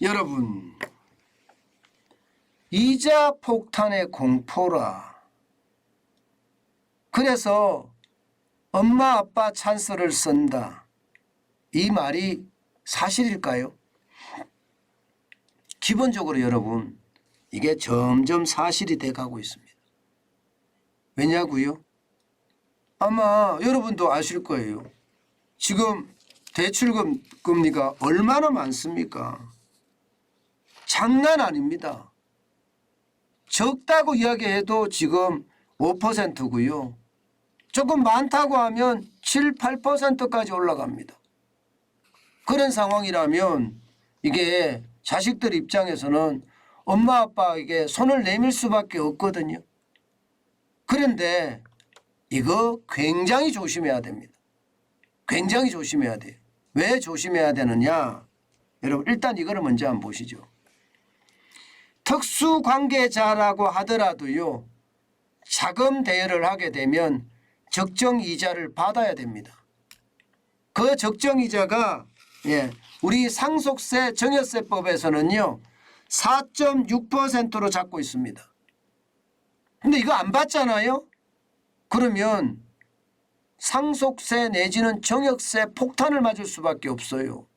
여러분, 이자 폭탄의 공포라. 그래서 엄마 아빠 찬스를 쓴다. 이 말이 사실일까요? 기본적으로 여러분, 이게 점점 사실이 돼가고 있습니다. 왜냐고요? 아마 여러분도 아실 거예요. 지금 대출금 금리가 얼마나 많습니까? 장난 아닙니다. 적다고 이야기해도 지금 5%고요. 조금 많다고 하면 7, 8%까지 올라갑니다. 그런 상황이라면 이게 자식들 입장에서는 엄마 아빠에게 손을 내밀 수밖에 없거든요. 그런데 이거 굉장히 조심해야 됩니다. 굉장히 조심해야 돼요. 왜 조심해야 되느냐? 여러분 일단 이거를 먼저 한번 보시죠. 특수관계자라고 하더라도요. 자금 대여를 하게 되면 적정이자를 받아야 됩니다. 그 적정이자가 우리 상속세 증여세법에서는요. 4.6%로 잡고 있습니다. 근데 이거 안 받잖아요. 그러면 상속세 내지는 증여세 폭탄을 맞을 수밖에 없어요.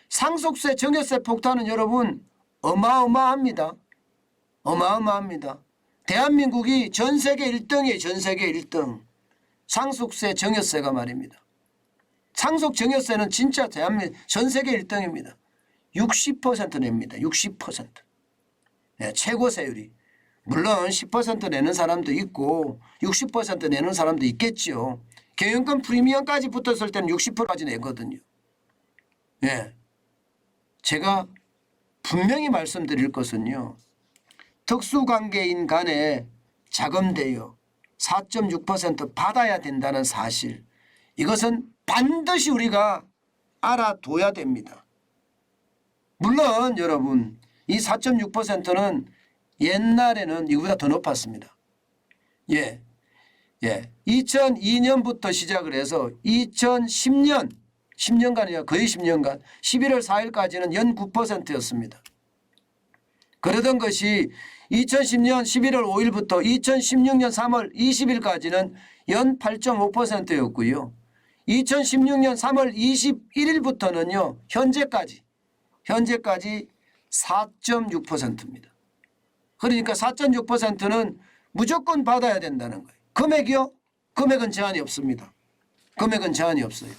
상속세 증여세 폭탄은 여러분 어마어마합니다. 어마어마합니다. 대한민국이 전 세계 1등이에요. 전 세계 1등. 상속세 증여세가 말입니다. 상속 증여세는 진짜 대한민국 전 세계 1등입니다. 60% 냅니다. 60%. 네, 최고 세율이. 물론 10% 내는 사람도 있고 60% 내는 사람도 있겠죠. 경영권 프리미엄까지 붙었을 때는 60%까지 내거든요. 네. 제가 분명히 말씀드릴 것은요. 특수관계인 간에 자금 대여 4.6% 받아야 된다는 사실. 이것은 반드시 우리가 알아둬야 됩니다. 물론 여러분 이 4.6%는 옛날에는 이거보다 더 높았습니다. 2002년부터 시작을 해서 2010년 10년간이야 거의 10년간 11월 4일까지는 연 9%였습니다. 그러던 것이 2010년 11월 5일부터 2016년 3월 20일까지는 연 8.5%였고요. 2016년 3월 21일부터는요. 현재까지 4.6%입니다. 그러니까 4.6%는 무조건 받아야 된다는 거예요. 금액이요? 금액은 제한이 없습니다. 금액은 제한이 없어요.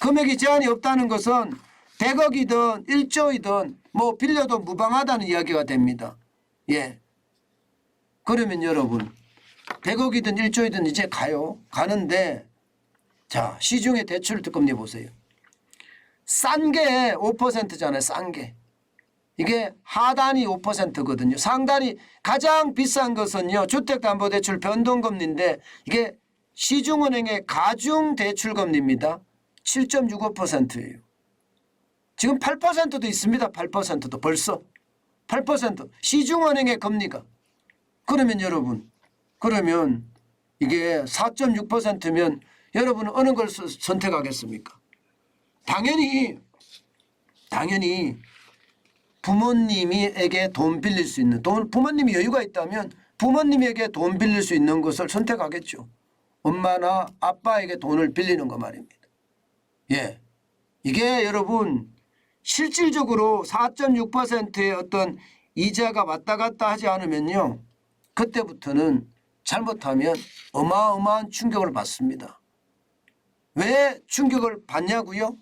금액이 제한이 없다는 것은 100억이든 1조이든 뭐 빌려도 무방하다는 이야기가 됩니다. 그러면 여러분 100억이든 1조이든 이제 가요. 가는데 자 시중의 대출 금리 보세요. 싼 게 5%잖아요. 싼 게. 이게 하단이 5%거든요. 상단이 가장 비싼 것은요. 주택담보대출 변동금리인데 이게 시중은행의 가중대출금리입니다. 7.65%예요. 지금 8%도 있습니다. 8%도 벌써 8% 시중은행의 금리가. 그러면 여러분 그러면 이게 4.6%면 여러분은 어느 걸 선택하겠습니까? 당연히 부모님에게 돈 빌릴 수 있는 부모님이 여유가 있다면 부모님에게 돈 빌릴 수 있는 것을 선택하겠죠. 엄마나 아빠에게 돈을 빌리는 거 말입니다. 이게 여러분 실질적으로 4.6%의 어떤 이자가 왔다 갔다 하지 않으면요. 그때부터는 잘못하면 어마어마한 충격을 받습니다. 왜 충격을 받냐고요?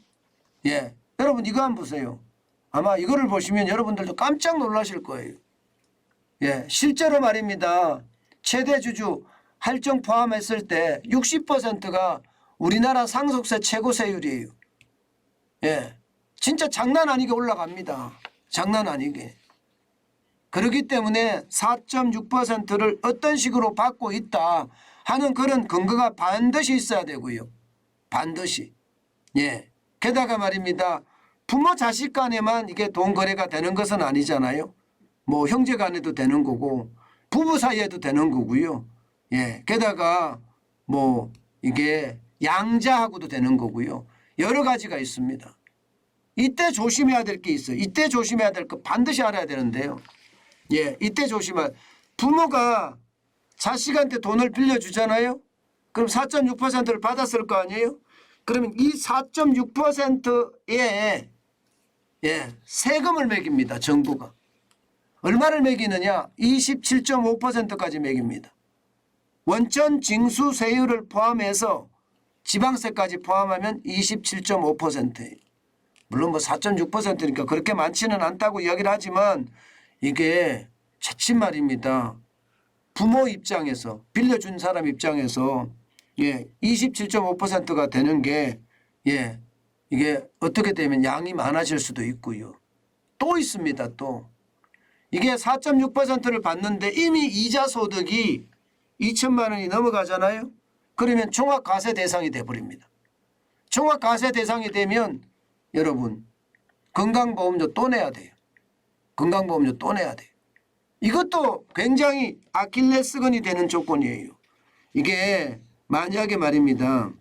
여러분 이거 한번 보세요. 아마 이거를 보시면 여러분들도 깜짝 놀라실 거예요. 실제로 말입니다. 최대 주주 할증 포함했을 때 60%가 우리나라 상속세 최고 세율이에요. 진짜 장난 아니게 올라갑니다. 장난 아니게. 그렇기 때문에 4.6%를 어떤 식으로 받고 있다 하는 그런 근거가 반드시 있어야 되고요. 반드시. 게다가 말입니다. 부모 자식 간에만 이게 돈 거래가 되는 것은 아니잖아요. 뭐 형제 간에도 되는 거고 부부 사이에도 되는 거고요. 게다가 뭐 이게 양자하고도 되는 거고요. 여러 가지가 있습니다. 이때 조심해야 될 게 있어요. 이때 조심해야 될 거 반드시 알아야 되는데요. 예, 이때 조심할. 부모가 자식한테 돈을 빌려주잖아요. 그럼 4.6%를 받았을 거 아니에요. 그러면 이 4.6%에 세금을 매깁니다. 정부가. 얼마를 매기느냐. 27.5%까지 매깁니다. 원천 징수 세율을 포함해서 지방세까지 포함하면 27.5%예요. 물론 뭐 4.6%니까 그렇게 많지는 않다고 이야기를 하지만 이게 자칫 말입니다. 부모 입장에서 빌려준 사람 입장에서 27.5%가 되는 게 이게 어떻게 되면 양이 많아질 수도 있고요. 또 있습니다. 또 이게 4.6%를 받는데 이미 이자 소득이 2천만 원이 넘어가잖아요. 그러면 종합과세 대상이 돼버립니다. 종합과세 대상이 되면 여러분 건강보험료 또 내야 돼요. 건강보험료 또 내야 돼요. 이것도 굉장히 아킬레스건이 되는 조건이에요. 이게 만약에 말입니다.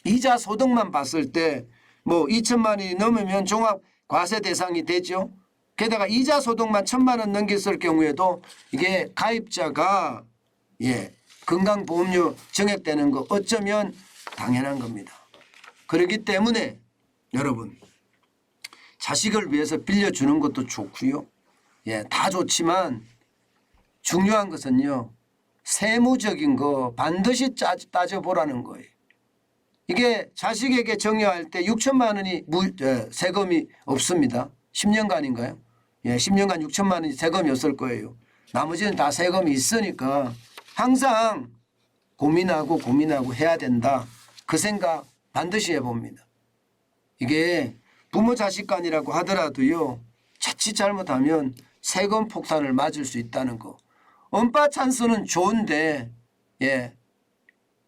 이자 소득만 봤을 때 뭐 2천만 원이 넘으면 종합과세 대상이 되죠. 게다가 이자 소득만 1,000만 원 넘겼을 경우에도 이게 가입자가 건강보험료 정액되는 거 어쩌면 당연한 겁니다. 그렇기 때문에 여러분 자식을 위해서 빌려주는 것도 좋고요. 다 좋지만 중요한 것은요. 세무적인 거 반드시 따져보라는 거예요. 이게 자식에게 정여할 때 6천만 원이 세금이 없습니다. 10년간인가요? 10년간 6천만 원이 세금이 없을 거예요. 나머지는 다 세금이 있으니까 항상 고민하고 해야 된다. 그 생각 반드시 해봅니다. 이게 부모 자식 간이라고 하더라도요. 자칫 잘못하면 세금 폭탄을 맞을 수 있다는 거. 언빠 찬스는 좋은데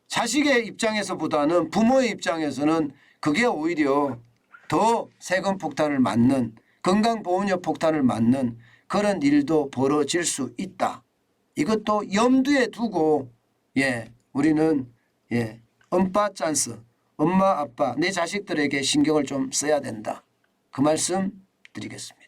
자식의 입장에서보다는 부모의 입장에서는 그게 오히려 더 세금 폭탄을 맞는 건강보험료 폭탄을 맞는 그런 일도 벌어질 수 있다. 이것도 염두에 두고 우리는 언빠 찬스 엄마 아빠 내 자식들에게 신경을 좀 써야 된다. 그 말씀 드리겠습니다.